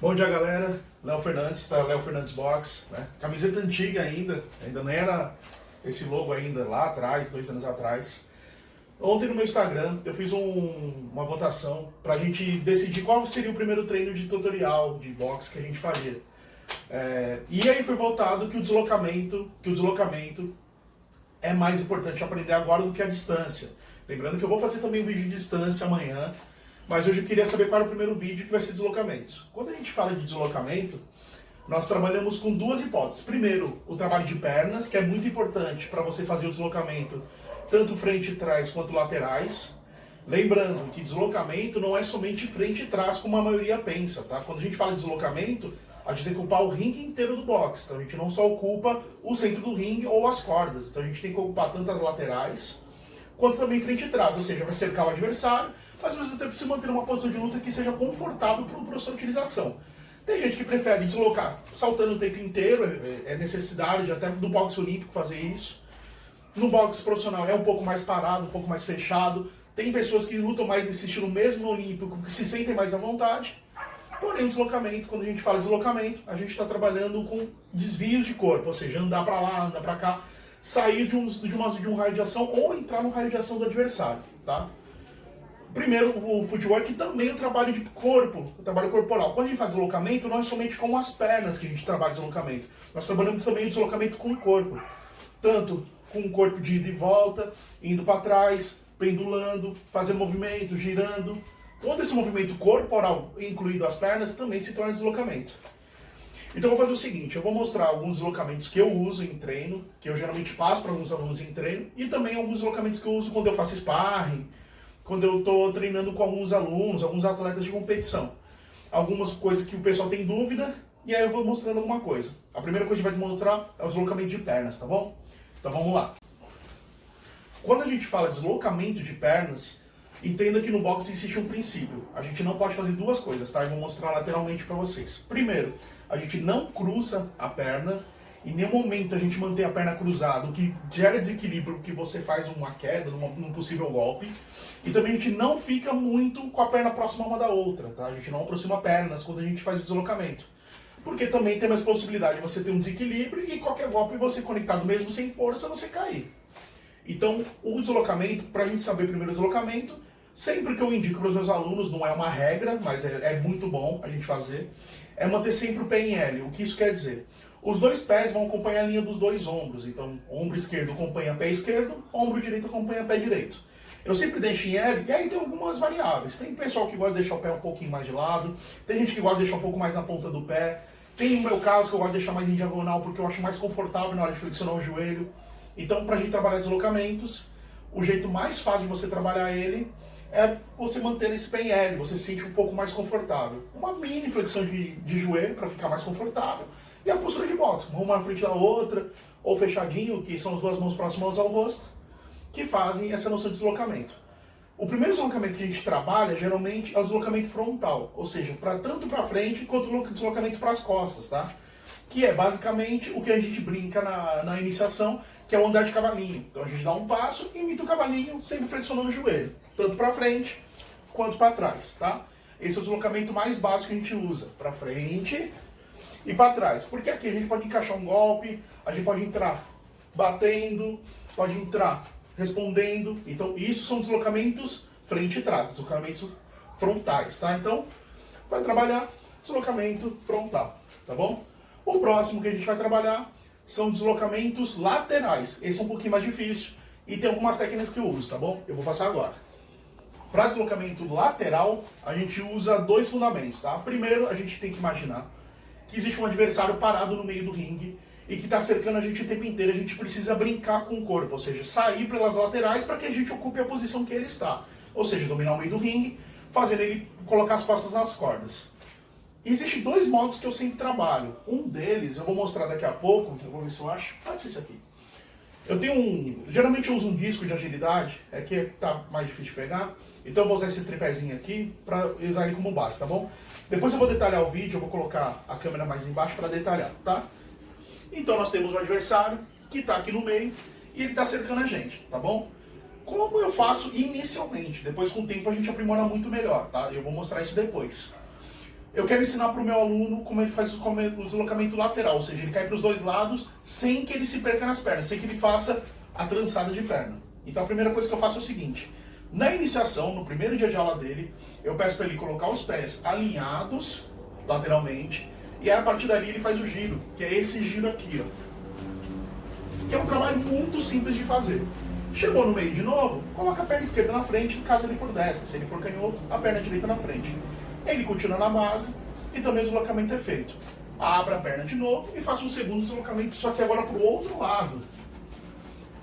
Bom dia, galera. Léo Fernandes, tá? Léo Fernandes Box, né? Camiseta antiga ainda não era esse logo ainda lá atrás, 2 anos atrás. Ontem no meu Instagram eu fiz uma votação pra gente decidir qual seria o primeiro treino de tutorial de boxe que a gente faria. E aí foi votado que o deslocamento é mais importante aprender agora do que a distância. Lembrando que eu vou fazer também um vídeo de distância amanhã, mas hoje eu queria saber qual era o primeiro vídeo que vai ser deslocamentos. Quando a gente fala de deslocamento, nós trabalhamos com duas hipóteses. Primeiro, o trabalho de pernas, que é muito importante para você fazer o deslocamento tanto frente e trás quanto laterais. Lembrando que deslocamento não é somente frente e trás, como a maioria pensa, tá? Quando a gente fala de deslocamento, a gente tem que ocupar o ringue inteiro do boxe. Então a gente não só ocupa o centro do ringue ou as cordas. Então a gente tem que ocupar tanto as laterais, quanto também frente e trás, ou seja, vai cercar o adversário, mas ao mesmo tempo se manter numa posição de luta que seja confortável para a sua utilização. Tem gente que prefere deslocar saltando o tempo inteiro, é necessidade até do boxe olímpico fazer isso. No boxe profissional é um pouco mais parado, um pouco mais fechado. Tem pessoas que lutam mais nesse estilo mesmo no olímpico, que se sentem mais à vontade. Porém, o deslocamento, quando a gente fala de deslocamento, a gente está trabalhando com desvios de corpo, ou seja, andar para lá, andar para cá, sair de um raio de ação ou entrar no raio de ação do adversário, tá? Primeiro, o footwork também é o trabalho de corpo, o trabalho corporal. Quando a gente faz deslocamento, não é somente com as pernas que a gente trabalha deslocamento. Nós trabalhamos também o deslocamento com o corpo. Tanto com o corpo de ida e volta, indo para trás, pendulando, fazendo movimento, girando. Todo esse movimento corporal, incluindo as pernas, também se torna deslocamento. Então eu vou fazer o seguinte, eu vou mostrar alguns deslocamentos que eu uso em treino, que eu geralmente passo para alguns alunos em treino, e também alguns deslocamentos que eu uso quando eu faço sparring, quando eu estou treinando com alguns alunos, alguns atletas de competição. Algumas coisas que o pessoal tem dúvida, e aí eu vou mostrando alguma coisa. A primeira coisa que a gente vai te mostrar é o deslocamento de pernas, tá bom? Então vamos lá. Quando a gente fala deslocamento de pernas, entenda que no boxe existe um princípio. A gente não pode fazer duas coisas, tá? Eu vou mostrar lateralmente para vocês. Primeiro, a gente não cruza a perna. Em nenhum momento a gente mantém a perna cruzada, o que gera desequilíbrio, que você faz uma queda, num possível golpe. E também a gente não fica muito com a perna próxima uma da outra, tá? A gente não aproxima pernas quando a gente faz o deslocamento. Porque também tem mais possibilidade de você ter um desequilíbrio e qualquer golpe você conectado mesmo sem força, você cair. Então, o deslocamento, para a gente saber primeiro o deslocamento, sempre que eu indico para os meus alunos, não é uma regra, mas é muito bom a gente fazer, é manter sempre o pé em L. O que isso quer dizer? Os dois pés vão acompanhar a linha dos dois ombros. Então, ombro esquerdo acompanha pé esquerdo, ombro direito acompanha pé direito. Eu sempre deixo em L, e aí tem algumas variáveis. Tem pessoal que gosta de deixar o pé um pouquinho mais de lado, tem gente que gosta de deixar um pouco mais na ponta do pé, tem o meu caso que eu gosto de deixar mais em diagonal porque eu acho mais confortável na hora de flexionar o joelho. Então, para a gente trabalhar deslocamentos, o jeito mais fácil de você trabalhar ele é você manter esse pé em L, você se sente um pouco mais confortável. Uma mini flexão de joelho para ficar mais confortável. E a postura de boxe, uma na frente da outra, ou fechadinho, que são as duas mãos próximas ao rosto, que fazem essa noção de deslocamento. O primeiro deslocamento que a gente trabalha, geralmente, é o deslocamento frontal, ou seja, tanto para frente quanto o deslocamento para as costas, tá? Que é basicamente o que a gente brinca na iniciação, que é o andar de cavalinho. Então a gente dá um passo e imita o cavalinho, sempre flexionando o joelho, tanto para frente quanto para trás, tá? Esse é o deslocamento mais básico que a gente usa, para frente e para trás. Porque aqui a gente pode encaixar um golpe, a gente pode entrar batendo, pode entrar respondendo. Então isso são deslocamentos frente e trás, deslocamentos frontais, tá? Então vai trabalhar deslocamento frontal, tá bom? O próximo que a gente vai trabalhar são deslocamentos laterais. Esse é um pouquinho mais difícil e tem algumas técnicas que eu uso, tá bom? Eu vou passar agora. Para deslocamento lateral, a gente usa dois fundamentos, tá? Primeiro, a gente tem que imaginar que existe um adversário parado no meio do ringue e que está cercando a gente o tempo inteiro. A gente precisa brincar com o corpo, ou seja, sair pelas laterais para que a gente ocupe a posição que ele está. Ou seja, dominar o meio do ringue, fazendo ele colocar as costas nas cordas. Existem dois modos que eu sempre trabalho. Um deles, eu vou mostrar daqui a pouco, eu vou ver se eu acho. Pode ser isso aqui. Eu tenho geralmente eu uso um disco de agilidade, é que tá mais difícil de pegar. Então eu vou usar esse tripézinho aqui para usar ele como base, tá bom? Depois eu vou detalhar o vídeo, eu vou colocar a câmera mais embaixo para detalhar, tá? Então nós temos o adversário que está aqui no meio e ele está cercando a gente, tá bom? Como eu faço inicialmente, depois com o tempo a gente aprimora muito melhor, tá? Eu vou mostrar isso depois. eu quero ensinar para o meu aluno como ele faz o deslocamento lateral, ou seja, ele cai para os dois lados sem que ele se perca nas pernas, sem que ele faça a trançada de perna. Então a primeira coisa que eu faço é o seguinte: na iniciação, no primeiro dia de aula dele, eu peço para ele colocar os pés alinhados lateralmente, e aí a partir dali ele faz o giro, que é esse giro aqui, ó. Que é um trabalho muito simples de fazer. Chegou no meio de novo, coloca a perna esquerda na frente, caso ele for destro. Se ele for canhoto, a perna direita na frente. Ele continua na base e também o deslocamento é feito. Abra a perna de novo e faça um segundo deslocamento, só que agora para o outro lado,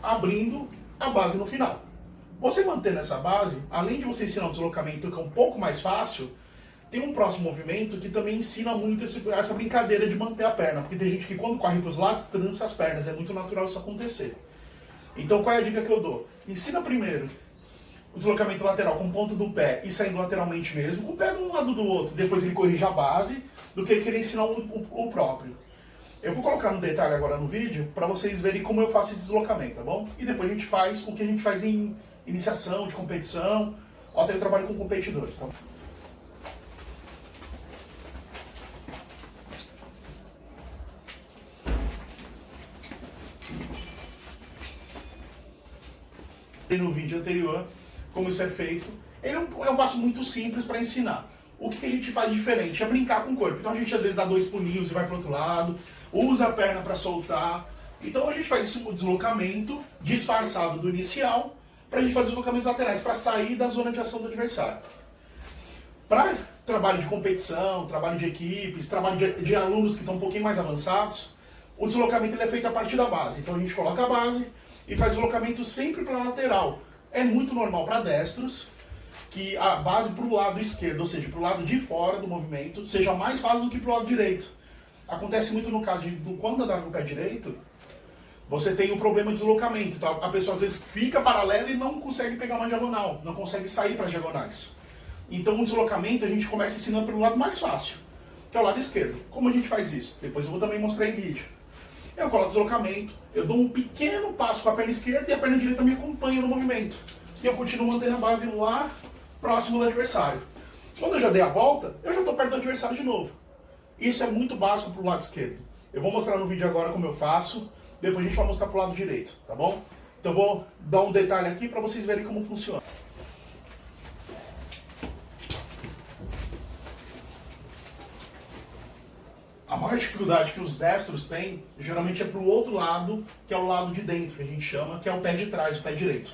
abrindo a base no final. Você mantendo essa base, além de você ensinar o deslocamento que é um pouco mais fácil, tem um próximo movimento que também ensina muito essa brincadeira de manter a perna, porque tem gente que quando corre para os lados, trança as pernas, é muito natural isso acontecer. Então qual é a dica que eu dou? Ensina primeiro o deslocamento lateral com ponta do pé e saindo lateralmente mesmo, com o pé de um lado do outro, depois ele corrige a base, do que ele querer ensinar o próprio. Eu vou colocar no detalhe agora no vídeo, para vocês verem como eu faço esse deslocamento, tá bom? E depois a gente faz o que a gente faz em iniciação, de competição, ou até eu trabalho com competidores, tá? No vídeo anterior, como isso é feito, ele é um passo muito simples para ensinar. O que a gente faz diferente é brincar com o corpo. Então a gente às vezes dá 2 pulinhos e vai para o outro lado, usa a perna para soltar. Então a gente faz esse deslocamento disfarçado do inicial, para a gente fazer os deslocamentos laterais, para sair da zona de ação do adversário. Para trabalho de competição, trabalho de equipes, trabalho de alunos que estão um pouquinho mais avançados, o deslocamento ele é feito a partir da base. Então a gente coloca a base e faz o deslocamento sempre para a lateral. É muito normal para destros que a base para o lado esquerdo, ou seja, para o lado de fora do movimento, seja mais fácil do que para o lado direito. Acontece muito no caso de quando andar com o pé direito, você tem um problema de deslocamento. Tá? A pessoa às vezes fica paralela e não consegue pegar uma diagonal, não consegue sair para as diagonais. Então o deslocamento a gente começa ensinando pelo lado mais fácil, que é o lado esquerdo. Como a gente faz isso? Depois eu vou também mostrar em vídeo. Eu coloco o deslocamento, eu dou um pequeno passo com a perna esquerda e a perna direita me acompanha no movimento. E eu continuo mantendo a base lá próximo do adversário. Quando eu já dei a volta, eu já estou perto do adversário de novo. Isso é muito básico para o lado esquerdo. Eu vou mostrar no vídeo agora como eu faço, depois a gente vai mostrar para o lado direito, tá bom? Então eu vou dar um detalhe aqui para vocês verem como funciona. A maior dificuldade que os destros têm, geralmente é para o outro lado, que é o lado de dentro, que a gente chama, que é o pé de trás, o pé direito.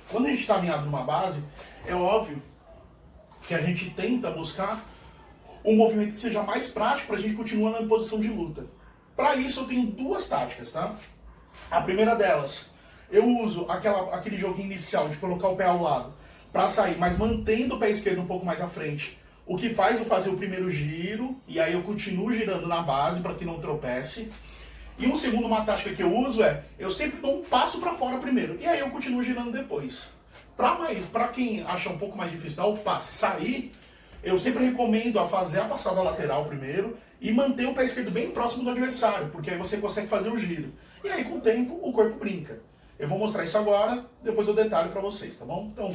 Quando a gente está alinhado numa base, é óbvio que a gente tenta buscar um movimento que seja mais prático para a gente continuar na posição de luta. Para isso eu tenho 2 táticas, tá? A primeira delas, eu uso aquele joguinho inicial de colocar o pé ao lado para sair, mas mantendo o pé esquerdo um pouco mais à frente. O que faz eu fazer o primeiro giro, e aí eu continuo girando na base para que não tropece. E uma tática que eu uso eu sempre dou um passo para fora primeiro, e aí eu continuo girando depois. Para quem acha um pouco mais difícil dar o passe e sair, eu sempre recomendo a fazer a passada lateral primeiro e manter o pé esquerdo bem próximo do adversário, porque aí você consegue fazer o giro. E aí com o tempo o corpo brinca. Eu vou mostrar isso agora, depois eu detalho para vocês, tá bom? Então,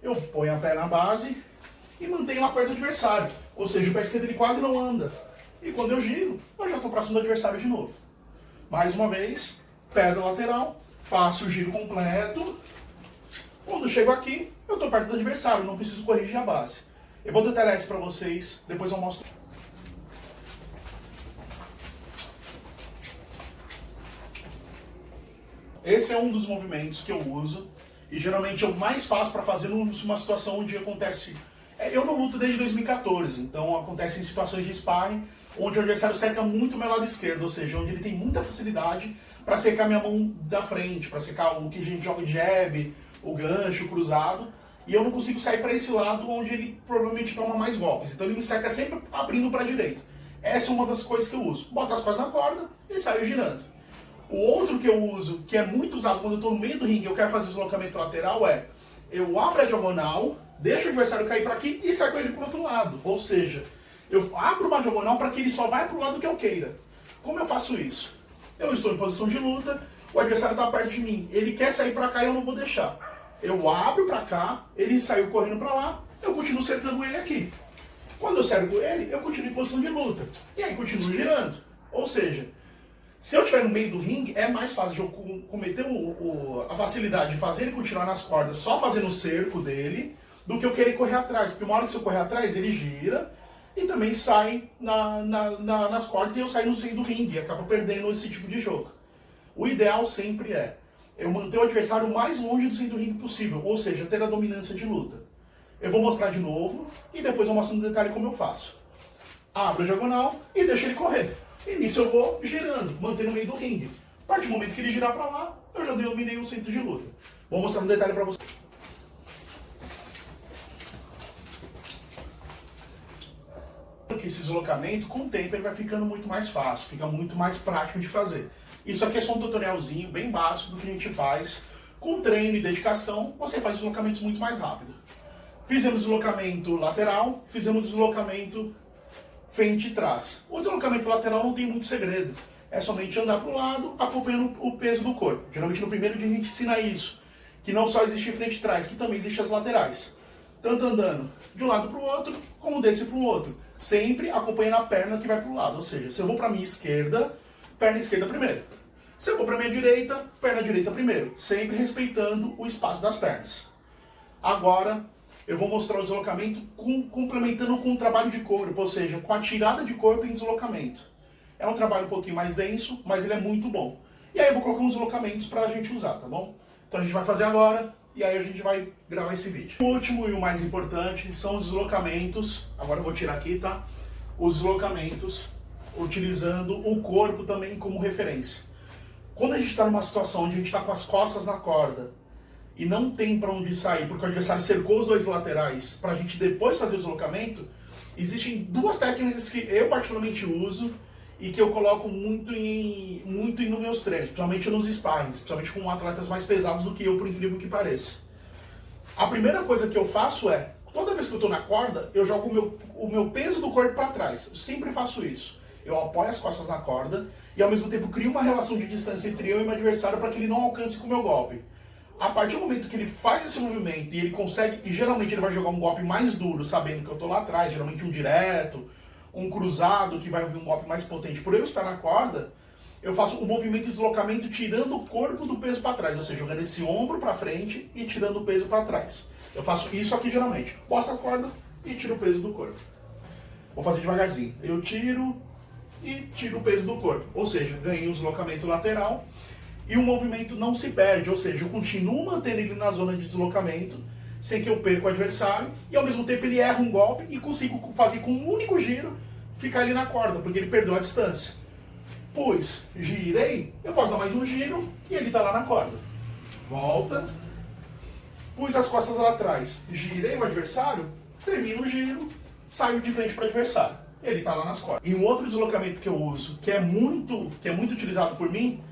eu ponho a perna na base e mantenho lá perto do adversário. Ou seja, o pé esquerdo ele quase não anda. E quando eu giro, eu já estou próximo do adversário de novo. Mais uma vez, pedra lateral, faço o giro completo. Quando chego aqui, eu estou perto do adversário, não preciso corrigir a base. Eu vou detalhar isso para vocês, depois eu mostro. Esse é um dos movimentos que eu uso e geralmente é o mais fácil para fazer numa situação onde acontece... Eu não luto desde 2014, então acontece em situações de sparring onde o adversário cerca muito o meu lado esquerdo, ou seja, onde ele tem muita facilidade para secar minha mão da frente, para secar o que a gente joga de jab, o gancho, o cruzado, e eu não consigo sair para esse lado onde ele provavelmente toma mais golpes. Então ele me cerca sempre abrindo para a direita. Essa é uma das coisas que eu uso. Boto as costas na corda e saio girando. O outro que eu uso, que é muito usado quando eu estou no meio do ringue e eu quero fazer o deslocamento lateral, eu abro a diagonal, deixo o adversário cair para aqui e saio com ele para o outro lado. Ou seja, eu abro uma diagonal para que ele só vai para o lado que eu queira. Como eu faço isso? Eu estou em posição de luta, o adversário está perto de mim, ele quer sair para cá e eu não vou deixar. Eu abro para cá, ele saiu correndo para lá, eu continuo cercando ele aqui. Quando eu cerco ele, eu continuo em posição de luta. E aí continuo girando. Ou seja, se eu estiver no meio do ringue, é mais fácil de eu cometer a facilidade de fazer ele continuar nas cordas só fazendo o cerco dele, do que eu querer correr atrás. Porque uma hora que se eu correr atrás, ele gira e também sai nas cordas e eu saio no meio do ringue e acabo perdendo esse tipo de jogo. O ideal sempre é eu manter o adversário o mais longe do centro do ringue possível, ou seja, ter a dominância de luta. Eu vou mostrar de novo e depois eu mostro no detalhe como eu faço. Abro a diagonal e deixo ele correr. E nisso eu vou girando, mantendo no meio do ringue. A partir do momento que ele girar para lá, eu já dominei o centro de luta. Vou mostrar no detalhe para você. Que esse deslocamento, com o tempo, ele vai ficando muito mais fácil, fica muito mais prático de fazer. Isso aqui é só um tutorialzinho bem básico do que a gente faz. Com treino e dedicação, você faz deslocamentos muito mais rápido. Fizemos deslocamento lateral, fizemos deslocamento frente e trás. O deslocamento lateral não tem muito segredo. É somente andar para o lado, acompanhando o peso do corpo. Geralmente no primeiro dia a gente ensina isso. Que não só existe frente e trás, que também existe as laterais. Tanto andando de um lado para o outro, como desse para o outro. Sempre acompanhando a perna que vai para o lado. Ou seja, se eu vou para a minha esquerda, perna esquerda primeiro. Se eu vou para a minha direita, perna direita primeiro. Sempre respeitando o espaço das pernas. Agora, eu vou mostrar o deslocamento complementando com o trabalho de corpo, ou seja, com a tirada de corpo em deslocamento. É um trabalho um pouquinho mais denso, mas ele é muito bom. E aí eu vou colocar uns deslocamentos para a gente usar, tá bom? Então a gente vai fazer agora, e aí a gente vai gravar esse vídeo. O último e o mais importante são os deslocamentos, agora eu vou tirar aqui, tá? Os deslocamentos, utilizando o corpo também como referência. Quando a gente está numa situação onde a gente está com as costas na corda, e não tem para onde sair, porque o adversário cercou os dois laterais, para a gente depois fazer o deslocamento, existem duas técnicas que eu particularmente uso e que eu coloco muito nos meus treinos, principalmente nos sparrings, principalmente com atletas mais pesados do que eu, por incrível que pareça. A primeira coisa que eu faço é, toda vez que eu estou na corda, eu jogo o meu peso do corpo para trás. Eu sempre faço isso. Eu apoio as costas na corda e ao mesmo tempo crio uma relação de distância entre eu e meu adversário para que ele não alcance com o meu golpe. A partir do momento que ele faz esse movimento e ele consegue, e geralmente ele vai jogar um golpe mais duro, sabendo que eu estou lá atrás, geralmente um direto, um cruzado, que vai vir um golpe mais potente. Por eu estar na corda, eu faço o movimento de deslocamento tirando o corpo do peso para trás, ou seja, jogando esse ombro para frente e tirando o peso para trás. Eu faço isso aqui geralmente, posto a corda e tiro o peso do corpo. Vou fazer devagarzinho. Eu tiro e tiro o peso do corpo, ou seja, ganhei um deslocamento lateral. E o movimento não se perde, ou seja, eu continuo mantendo ele na zona de deslocamento, sem que eu perca o adversário, e ao mesmo tempo ele erra um golpe e consigo fazer com um único giro, ficar ali na corda, porque ele perdeu a distância. Pois, girei, eu posso dar mais um giro, e ele está lá na corda. Volta, pus as costas lá atrás, girei o adversário, termino o giro, saio de frente para o adversário. Ele está lá nas cordas. E um outro deslocamento que eu uso, que é muito utilizado por mim,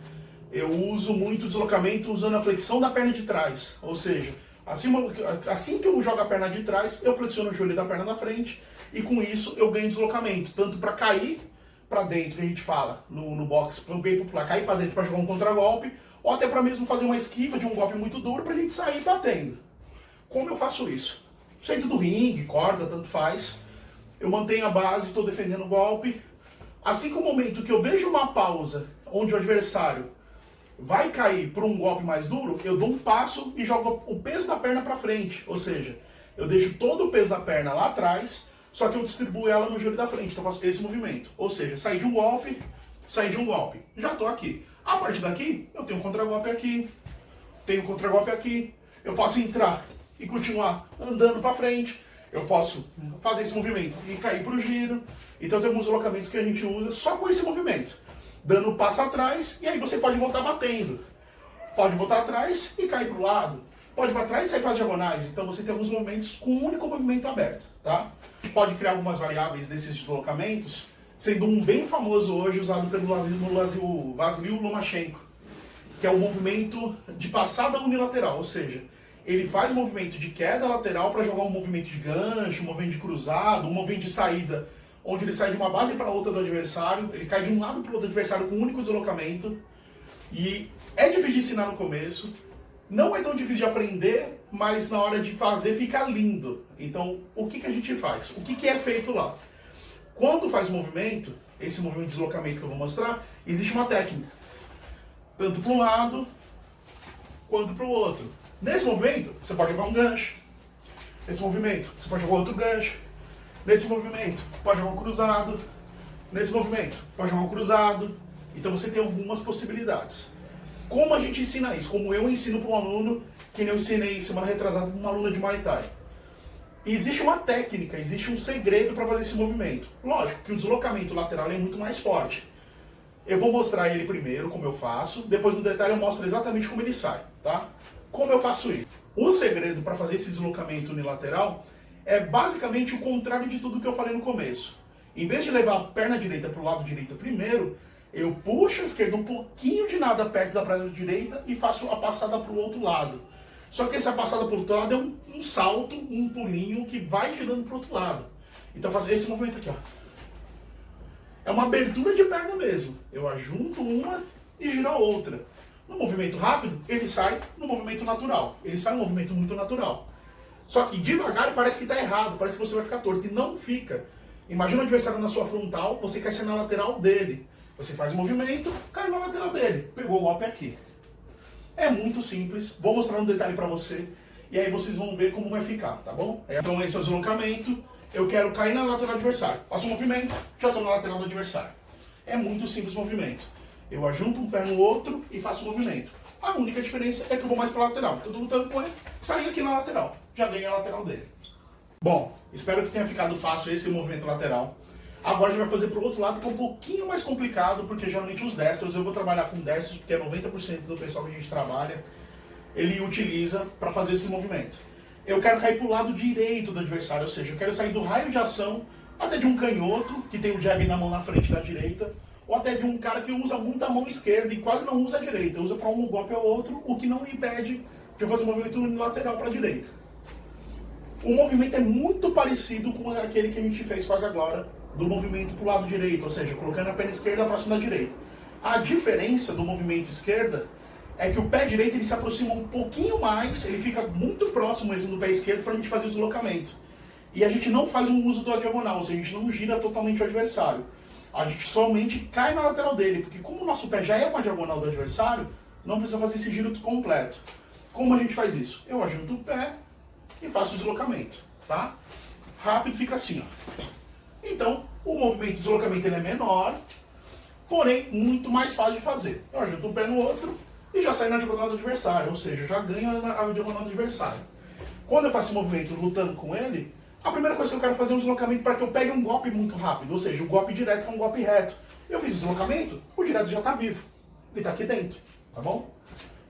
eu uso muito deslocamento usando a flexão da perna de trás. Ou seja, assim que eu jogo a perna de trás, eu flexiono o joelho da perna da frente e com isso eu ganho deslocamento. Tanto para cair para dentro, que a gente fala no boxe, para cair para dentro para jogar um contragolpe, ou até para mesmo fazer uma esquiva de um golpe muito duro para a gente sair batendo. Como eu faço isso? Centro do ringue, corda, tanto faz. Eu mantenho a base, estou defendendo o golpe. Assim que o momento que eu vejo uma pausa onde o adversário vai cair por um golpe mais duro, eu dou um passo e jogo o peso da perna para frente. Ou seja, eu deixo todo o peso da perna lá atrás, só que eu distribuo ela no joelho da frente. Então eu faço esse movimento. Ou seja, sair de um golpe, já estou aqui. A partir daqui, eu tenho um contragolpe aqui, tenho um contragolpe aqui. Eu posso entrar e continuar andando para frente. Eu posso fazer esse movimento e cair para o giro. Então tem alguns deslocamentos que a gente usa só com esse movimento. Dando um passo atrás, e aí você pode voltar batendo. Pode voltar atrás e cair para o lado. Pode para trás e sair para as diagonais. Então você tem alguns movimentos com um único movimento aberto. Tá? Pode criar algumas variáveis desses deslocamentos, sendo um bem famoso hoje, usado pelo Vasil Lomachenko, que é o movimento de passada unilateral. Ou seja, ele faz o movimento de queda lateral para jogar um movimento de gancho, um movimento de cruzado, um movimento de saída, onde ele sai de uma base para outra do adversário, ele cai de um lado para o outro adversário com um único deslocamento. E é difícil de ensinar no começo, não é tão difícil de aprender, mas na hora de fazer fica lindo. Então, o que a gente faz? O que é feito lá? Quando faz o movimento, esse movimento de deslocamento que eu vou mostrar, existe uma técnica. Tanto para um lado, quanto para o outro. Nesse movimento, você pode jogar um gancho. Nesse movimento, você pode jogar outro gancho. Nesse movimento, pode jogar um cruzado. Nesse movimento, pode jogar um cruzado. Então você tem algumas possibilidades. Como a gente ensina isso? Como eu ensino para um aluno, que nem eu ensinei semana retrasada para uma aluna de Muay Thai. Existe uma técnica, existe um segredo para fazer esse movimento. Lógico que o deslocamento lateral é muito mais forte. Eu vou mostrar ele primeiro, como eu faço. Depois, no detalhe, eu mostro exatamente como ele sai, tá? Como eu faço isso? O segredo para fazer esse deslocamento unilateral é basicamente o contrário de tudo que eu falei no começo. Em vez de levar a perna direita para o lado direito primeiro, eu puxo a esquerda um pouquinho de nada perto da perna direita e faço a passada para o outro lado. Só que essa passada para o outro lado é um salto, um pulinho que vai girando para o outro lado. Então, fazer esse movimento aqui, ó. É uma abertura de perna mesmo. Eu ajunto uma e giro a outra. No movimento rápido, ele sai no movimento natural. Ele sai no movimento muito natural. Só que devagar parece que está errado, parece que você vai ficar torto. E não fica. Imagina o adversário na sua frontal, você cai na lateral dele. Você faz o movimento, cai na lateral dele. Pegou o golpe aqui. É muito simples. Vou mostrar um detalhe para você. E aí vocês vão ver como vai ficar, tá bom? Então esse é o deslocamento. Eu quero cair na lateral do adversário. Faço o movimento, já estou na lateral do adversário. É muito simples o movimento. Eu ajunto um pé no outro e faço o movimento. A única diferença é que eu vou mais para a lateral. Estou lutando com ele, saí aqui na lateral. Já ganhei a lateral dele. Bom, espero que tenha ficado fácil esse movimento lateral. Agora a gente vai fazer para o outro lado, que é um pouquinho mais complicado, porque geralmente os destros, eu vou trabalhar com destros, porque é 90% do pessoal que a gente trabalha, ele utiliza para fazer esse movimento. Eu quero cair para o lado direito do adversário, ou seja, eu quero sair do raio de ação até de um canhoto, que tem o jab na mão na frente da direita, ou até de um cara que usa muito a mão esquerda e quase não usa a direita, usa para um golpe ou outro, o que não me impede de eu fazer um movimento unilateral para a direita. O movimento é muito parecido com aquele que a gente fez quase agora, do movimento para o lado direito, ou seja, colocando a perna esquerda próximo da direita. A diferença do movimento esquerda é que o pé direito ele se aproxima um pouquinho mais, ele fica muito próximo mesmo do pé esquerdo para a gente fazer o deslocamento. E a gente não faz um uso da diagonal, ou seja, a gente não gira totalmente o adversário. A gente somente cai na lateral dele, porque como o nosso pé já é uma diagonal do adversário, não precisa fazer esse giro completo. Como a gente faz isso? Eu ajunto o pé e faço o deslocamento, tá? Rápido fica assim, ó. Então, o movimento de deslocamento ele é menor, porém muito mais fácil de fazer. Eu ajunto um pé no outro e já saio na diagonal do adversário, ou seja, já ganho a diagonal do adversário. Quando eu faço esse movimento lutando com ele, a primeira coisa que eu quero fazer é um deslocamento para que eu pegue um golpe muito rápido, ou seja, o golpe direto é um golpe reto. Eu fiz o deslocamento, o direto já está vivo, ele está aqui dentro, tá bom?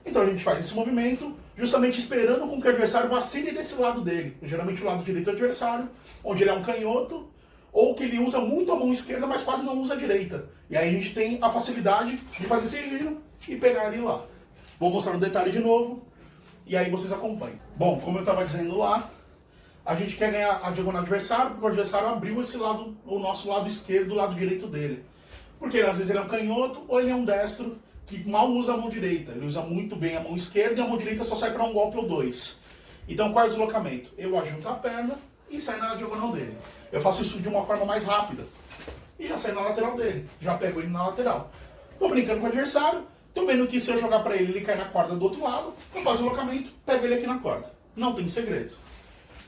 Então a gente faz esse movimento justamente esperando com que o adversário vacile desse lado dele, geralmente o lado direito do adversário, onde ele é um canhoto, ou que ele usa muito a mão esquerda, mas quase não usa a direita. E aí a gente tem a facilidade de fazer esse giro e pegar ele lá. Vou mostrar no detalhe de novo, e aí vocês acompanhem. Bom, como eu estava dizendo lá, a gente quer ganhar a diagonal do adversário, porque o adversário abriu esse lado, o nosso lado esquerdo, o lado direito dele. Porque às vezes ele é um canhoto, ou ele é um destro, que mal usa a mão direita. Ele usa muito bem a mão esquerda, e a mão direita só sai para um golpe ou dois. Então qual é o deslocamento? Eu ajunto a perna e saio na diagonal dele. Eu faço isso de uma forma mais rápida. E já saio na lateral dele. Já pego ele na lateral. Tô brincando com o adversário. Tô vendo que se eu jogar pra ele, ele cai na corda do outro lado. Eu faço o deslocamento, pego ele aqui na corda. Não tem segredo.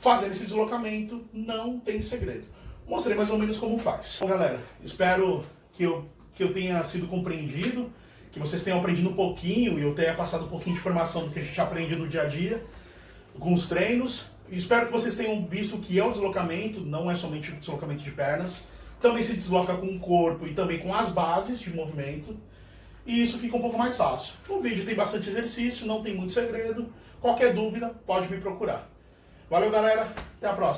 Fazendo esse deslocamento, não tem segredo. Mostrei mais ou menos como faz. Bom, galera, espero que eu tenha sido compreendido, que vocês tenham aprendido um pouquinho e eu tenha passado um pouquinho de informação do que a gente aprende no dia a dia, com os treinos. Espero que vocês tenham visto o que é o deslocamento, não é somente o deslocamento de pernas. Também se desloca com o corpo e também com as bases de movimento. E isso fica um pouco mais fácil. No vídeo tem bastante exercício, não tem muito segredo. Qualquer dúvida, pode me procurar. Valeu, galera. Até a próxima.